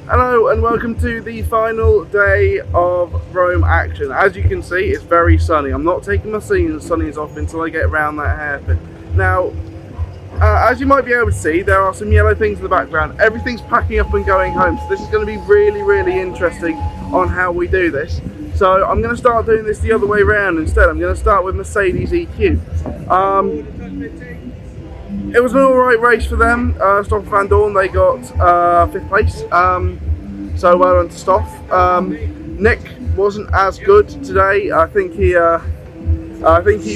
Hello and welcome to the final day of Rome action. As you can see, it's very sunny. I'm not taking my sunnies off until I get around that hairpin. Now, as you might be able to see, there are some yellow things in the background. Everything's packing up and going home, so this is going to be really interesting on how we do this. So I'm going to start doing this the other way around instead. I'm going to start with Mercedes EQ. It was an alright race for them. Stoff Van Dorn, they got 5th place. So well done to Stoff. Nick wasn't as good today. I think he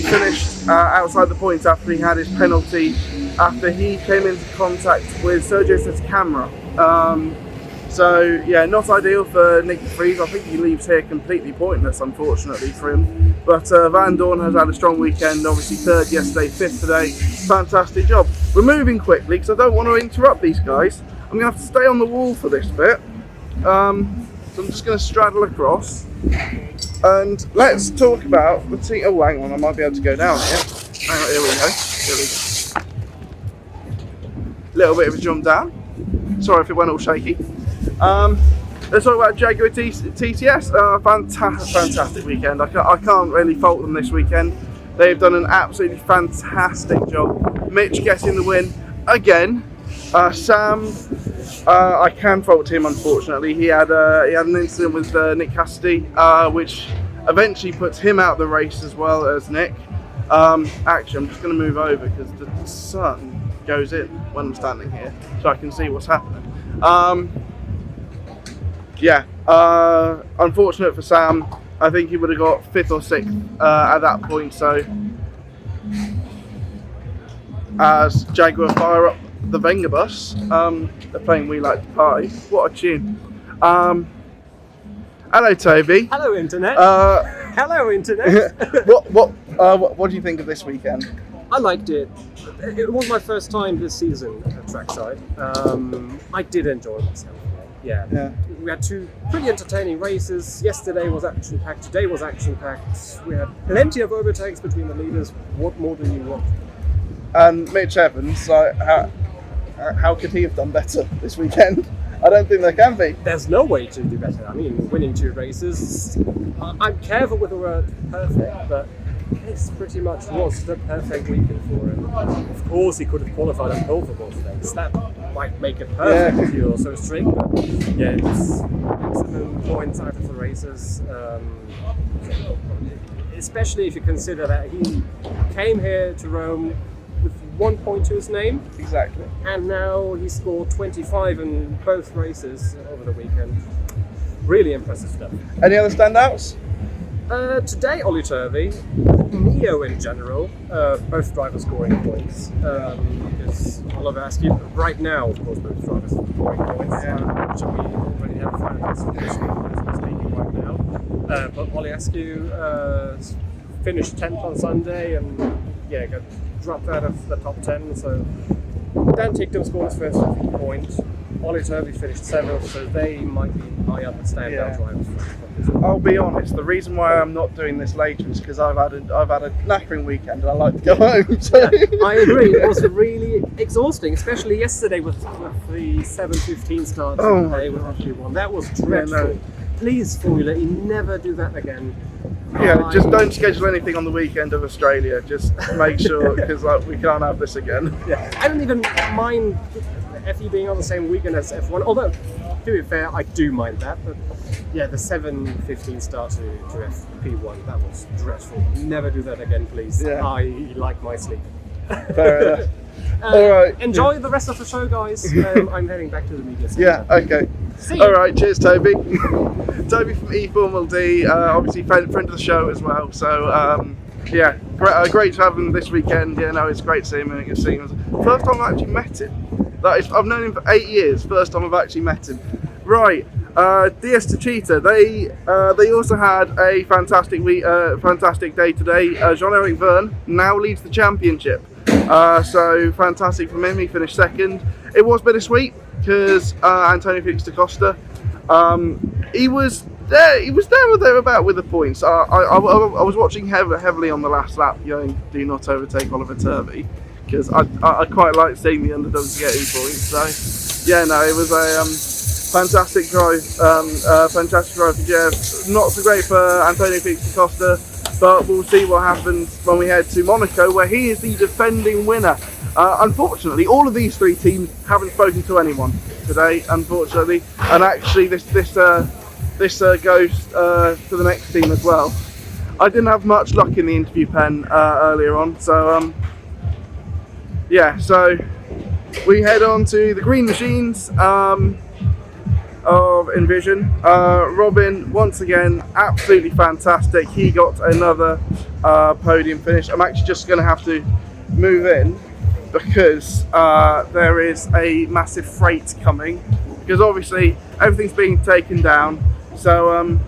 finished outside the points after he had his penalty, after he came into contact with Sergio S's camera. So yeah, not ideal for Nick de Vries. I think he leaves here completely pointless, unfortunately for him. But Van Dorn has had a strong weekend, obviously 3rd yesterday, 5th today. Fantastic job. We're moving quickly because I don't want to interrupt these guys. I'm going to have to stay on the wall for this bit. So I'm just going to straddle across. And let's talk about the team. Oh, hang on, I might be able to go down here. Hang on, here we go. Little bit of a jump down. Sorry if it went all shaky. Let's talk about Jaguar TCS. Fantastic weekend. I can't really fault them this weekend. They've done an absolutely fantastic job. Mitch getting the win again. Sam, I can fault him, unfortunately. He had an incident with Nick Cassidy, which eventually puts him out of the race as well as Nick. Actually, I'm just going to move over because the sun goes in when I'm standing here, so I can see what's happening. Unfortunate for Sam. I think he would have got 5th or 6th at that point. So as Jaguar fire up the Wenger bus, they're playing We Like to Party. What a tune. Hello Toby. Hello Internet. Hello Internet. What do you think of this weekend? I liked it. It was my first time this season at trackside. I did enjoy myself. Yeah. We had 2 pretty entertaining races. Yesterday was action-packed, today was action-packed. We had plenty of overtakes between the leaders. What more do you want? And Mitch Evans, how could he have done better this weekend? I don't think there can be. There's no way to do better. I mean, winning 2 races. I'm careful with the word perfect, but this pretty much was the perfect weekend for him. Of course, he could have qualified on pole for both legs. That might make it perfect if you're so strict. But yeah, it's excellent points out of the races. Especially if you consider that he came here to Rome with 1 point to his name. Exactly. And now he scored 25 in both races over the weekend. Really impressive stuff. Any other standouts? Today, Ollie Turvey, Neo in general, both drivers scoring points. Because Oliver Askew, right now, of course, both drivers scoring points, which we already have a final classification as we're speaking right now. But Ollie Askew finished 10th on Sunday and got dropped out of the top 10. So Dan Ticktum scored his first point. Ollie Turvey finished 7th, so they might be my other standout drivers. I'll be honest, the reason why I'm not doing this later is because I've had a knackering weekend and I like to go home. So. Yeah, I agree, it was really exhausting, especially yesterday with the 7:15 start today with FP1. That was dreadful. Yeah, no. Please, Formula E, never do that again. Yeah, just don't schedule anything on the weekend of Australia. Just make sure, because we can't have this again. Yeah, I don't even mind FE being on the same weekend as F1, although, to be fair, I do mind that, but yeah, the 7:15 start to FP1, that was dreadful. Never do that again, please. Yeah. I like my sleep. Fair enough. All right. Enjoy the rest of the show, guys. I'm heading back to the media center. Yeah, okay. See you. All right, cheers, Toby. Toby from E-Formal D, obviously friend of the show as well, so great to have him this weekend. Yeah, no, it's great to see him. First time I've actually met him. I've known him for 8 years. First time I've actually met him. Right, DS Tachita. They also had a fantastic day today. Jean-Eric Verne now leads the championship. So fantastic from him. He finished 2nd. It was bittersweet because Antonio Felix da Costa, he was there or thereabout with the points. I was watching heavily on the last lap, going, "Do not overtake Oliver Turvey," because I quite like seeing the underdogs getting points. So yeah, no, it was a fantastic drive for Jeff. Not so great for Antonio Felix Costa, but we'll see what happens when we head to Monaco, where he is the defending winner. Unfortunately, all of these three teams haven't spoken to anyone today, unfortunately, and actually this goes to the next team as well. I didn't have much luck in the interview pen earlier on, so yeah, so we head on to the green machines of Envision. Robin, once again, absolutely fantastic. He got another podium finish. I'm actually just going to have to move in because there is a massive freight coming, because obviously everything's being taken down, so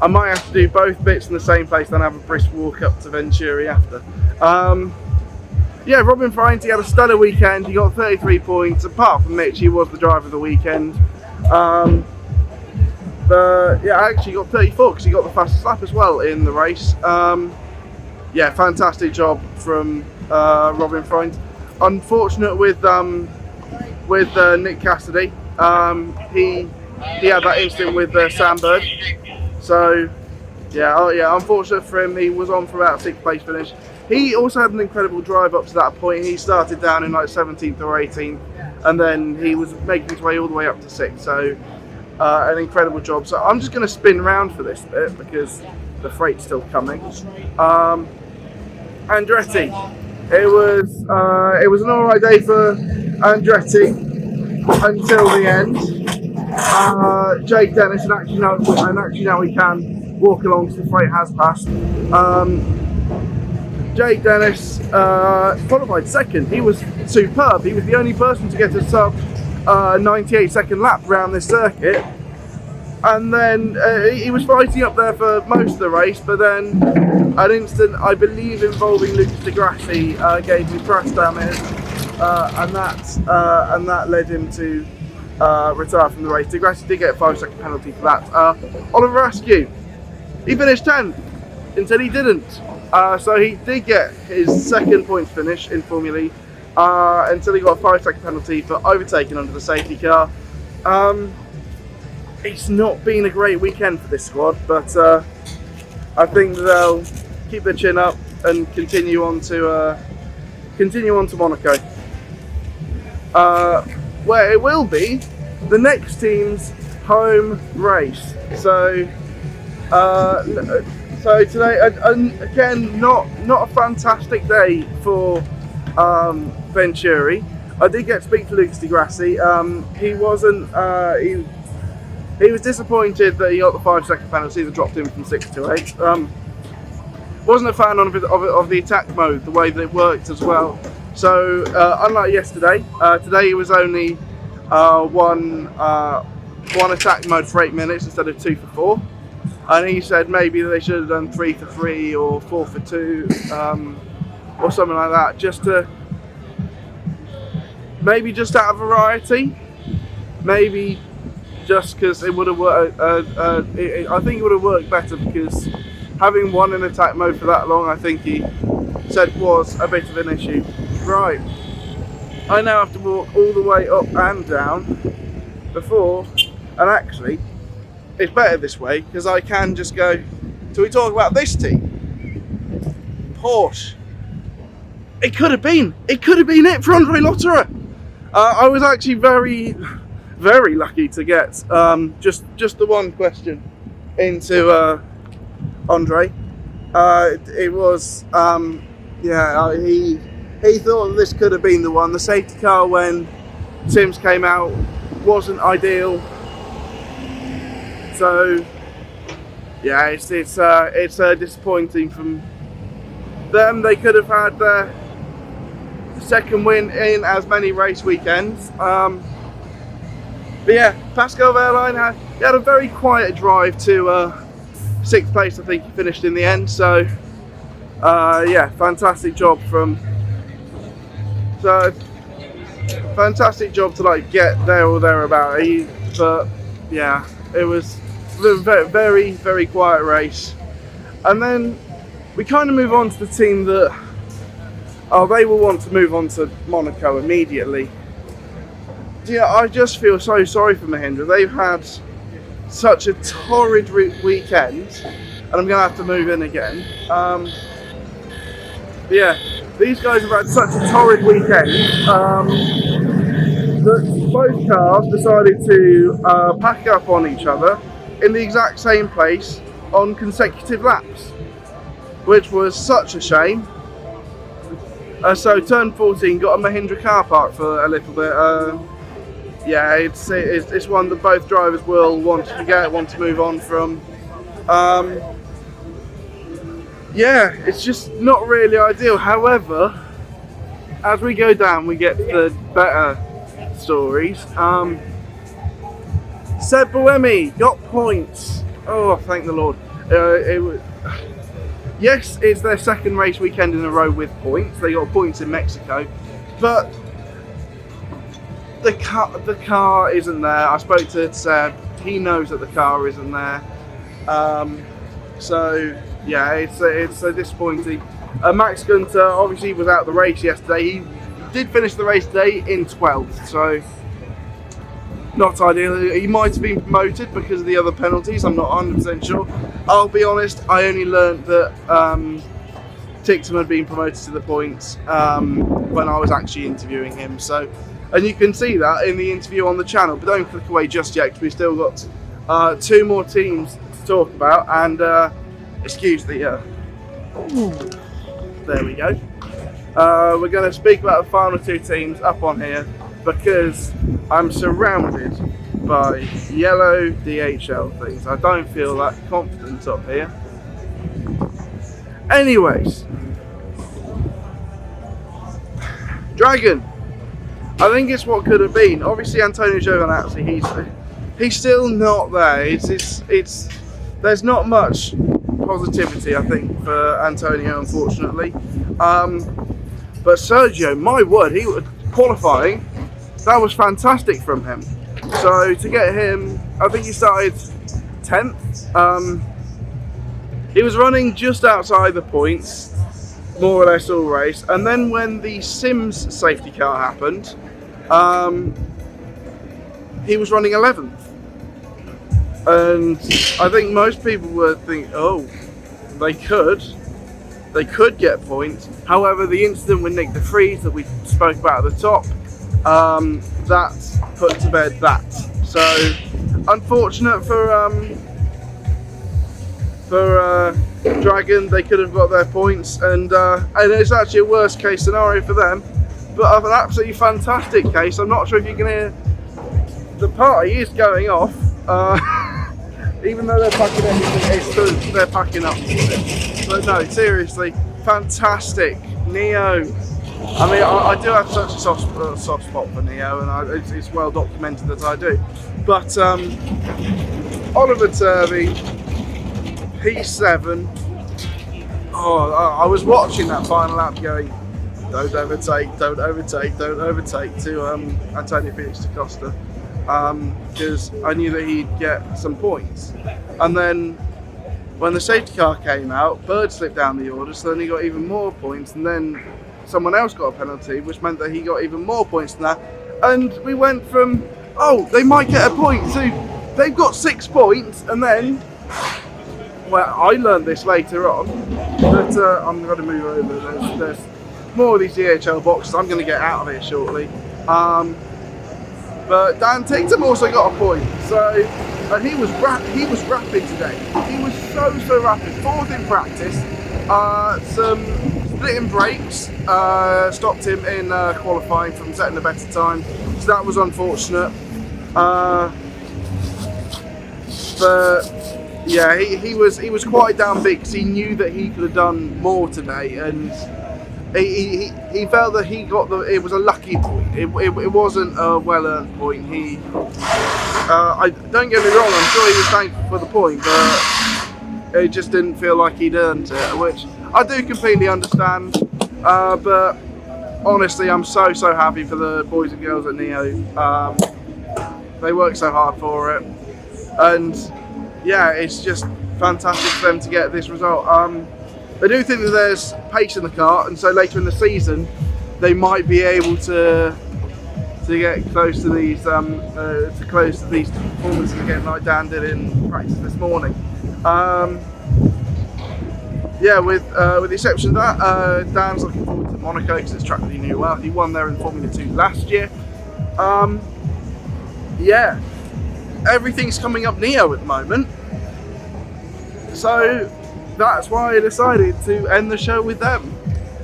I might have to do both bits in the same place, then have a brisk walk up to Venturi after. Yeah, Robin Fryant, he had a stellar weekend. He got 33 points. Apart from Mitch, he was the driver of the weekend. But yeah, actually got 34 because he got the fastest lap as well in the race. Yeah, fantastic job from Robin Fryant. Unfortunate with Nick Cassidy. He had that incident with Sandberg. So yeah, unfortunate for him. He was on for about 6th place finish. He also had an incredible drive up to that point. He started down in like 17th or 18th, and then he was making his way all the way up to 6th. So an incredible job. So I'm just going to spin round for this bit because the freight's still coming. Andretti. It was an alright day for Andretti until the end. Jake Dennis, and actually now we can walk along because the freight has passed. Jake Dennis qualified second. He was superb. He was the only person to get a sub 98 second lap around this circuit, and then he was fighting up there for most of the race, but then an incident, I believe involving Lucas Di Grassi, gave him crash damage, and that led him to retire from the race. Di Grassi did get a 5-second penalty for that. Oliver Askew, he finished 10th until he didn't. So he did get his 2nd points finish in Formula E until he got a 5-second penalty for overtaking under the safety car. It's not been a great weekend for this squad, but I think they'll keep their chin up and continue on to Monaco, where it will be the next team's home race. So today, again, not a fantastic day for Venturi. I did get to speak to Lucas Di Grassi. He wasn't. He was disappointed that he got the 5-second penalty that dropped him from 6th to 8th. Wasn't a fan of the attack mode, the way that it worked as well. So unlike yesterday, today it was only one attack mode for 8 minutes instead of 2 for 4. And he said maybe they should have done 3 for 3 or 4 for 2 or something like that, just to maybe just out of variety, maybe just because it would have worked. I think it would have worked better, because having one in attack mode for that long, I think he said, was a bit of an issue. Right, I now have to walk all the way up and down before, and actually it's better this way because I can just go. So we talk about this team, Porsche. It could have been it for Andre Lotterer. I was actually very, very lucky to get just the one question into Andre. It was he thought this could have been the one. The safety car when Sims came out wasn't ideal. So yeah, it's disappointing from them. They could have had their second win in as many race weekends. But yeah, Pascal Wehrlein had a very quiet drive to 6th place. I think he finished in the end. So yeah, fantastic job to like get there or thereabout. But yeah, it was a very, very quiet race. And then we kind of move on to the team that they will want to move on to Monaco immediately. yeah, I just feel so sorry for Mahindra. They've had such a torrid weekend, and I'm going to have to move in again. Yeah, these guys have had such a torrid weekend that both cars decided to pack up on each other in the exact same place on consecutive laps, which was such a shame. So turn 14 got a Mahindra car park for a little bit. Yeah, it's one that both drivers will want to forget, want to move on from. Yeah, it's just not really ideal. However, as we go down, we get the better stories. Seb Buemi got points. Oh, thank the Lord. Yes, it's their second race weekend in a row with points. They got points in Mexico, but the car isn't there. I spoke to Seb. He knows that the car isn't there. So yeah, it's disappointing. Max Gunter obviously was out the race yesterday. He did finish the race today in 12th, so not ideal. He might have been promoted because of the other penalties. I'm not 100% sure. I'll be honest, I only learned that Ticktum had been promoted to the points when I was actually interviewing him. So, and you can see that in the interview on the channel, but don't click away just yet because we've still got 2 more teams to talk about. And excuse the there we go. We're going to speak about the final 2 teams up on here because I'm surrounded by yellow DHL things. I don't feel that confident up here. Anyways, Dragon. I think it's what could have been. Obviously, Antonio Giovinazzi, he's still not there. It's there's not much positivity, I think, for Antonio, unfortunately. But Sergio, my word, he was qualifying. That was fantastic from him. So to get him, I think he started 10th. He was running just outside the points, more or less all race. And then when the Sims safety car happened, he was running 11th. And I think most people were thinking, oh, they could get points. However, the incident with Nick de Vries that we spoke about at the top, that put to bed that. So unfortunate for Dragon, they could have got their points, and it's actually a worst case scenario for them, but an absolutely fantastic case. I'm not sure if you can hear the party is going off. Even though they're packing everything, they're packing up. But no, seriously, fantastic. Neo. I mean, I do have such a soft spot for Neo, and it's well documented that I do. But Oliver Turvey, P7. Oh, I was watching that final lap going, don't overtake, don't overtake, don't overtake to Antonio Felix da Costa. Because I knew that he'd get some points. And then when the safety car came out, Bird slipped down the order, so then he got even more points, and then someone else got a penalty, which meant that he got even more points than that. And we went from, oh, they might get a point, to they've got 6 points, and then, well, I learned this later on, but I'm going to move over. There's more of these DHL boxes. I'm going to get out of here shortly. But Dan Ticktum also got a point, so and he was rapid today. He was so rapid. 4th in practice. Some splitting brakes stopped him in qualifying from setting a better time, so that was unfortunate. But yeah, he was quite down big because he knew that he could have done more today, and he felt that he got it was a lucky point. It wasn't a well-earned point. I don't get me wrong, I'm sure he was thankful for the point, but it just didn't feel like he'd earned it, which I do completely understand. But honestly, I'm so happy for the boys and girls at Neo. They worked so hard for it, and yeah, it's just fantastic for them to get this result. I do think that there's pace in the car, and so later in the season they might be able to to get close to these performances again, like Dan did in practice this morning. Yeah, with the exception of that, Dan's looking forward to Monaco because it's a track that he knew well. He won there in Formula 2 last year. Yeah, everything's coming up Neo at the moment, so that's why I decided to end the show with them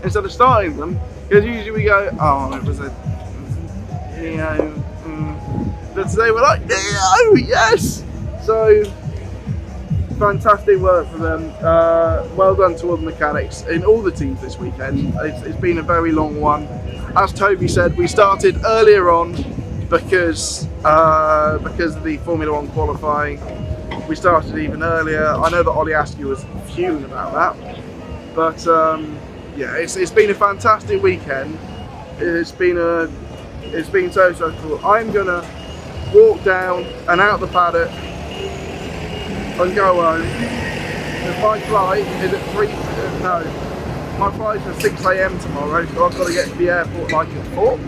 instead of starting them, because usually we go, oh, it was a Neo, but today we're like, Neo, yes! So fantastic work for them. Well done to all the mechanics in all the teams this weekend. It's been a very long one. As Toby said, we started earlier on because of the Formula 1 qualifying. We started even earlier. I know that Ollie Askew was fuming about that, but yeah, it's been a fantastic weekend. It's been so cool. I'm gonna walk down and out the paddock and go home. My flight is at my flight's at 6 AM tomorrow, so I've got to get to the airport like at 4.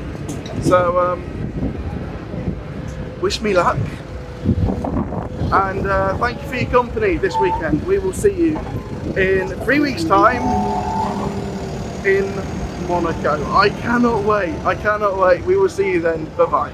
So wish me luck, and thank you for your company this weekend. We will see you in 3 weeks' time in Monaco. I cannot wait. We will see you then. Bye bye.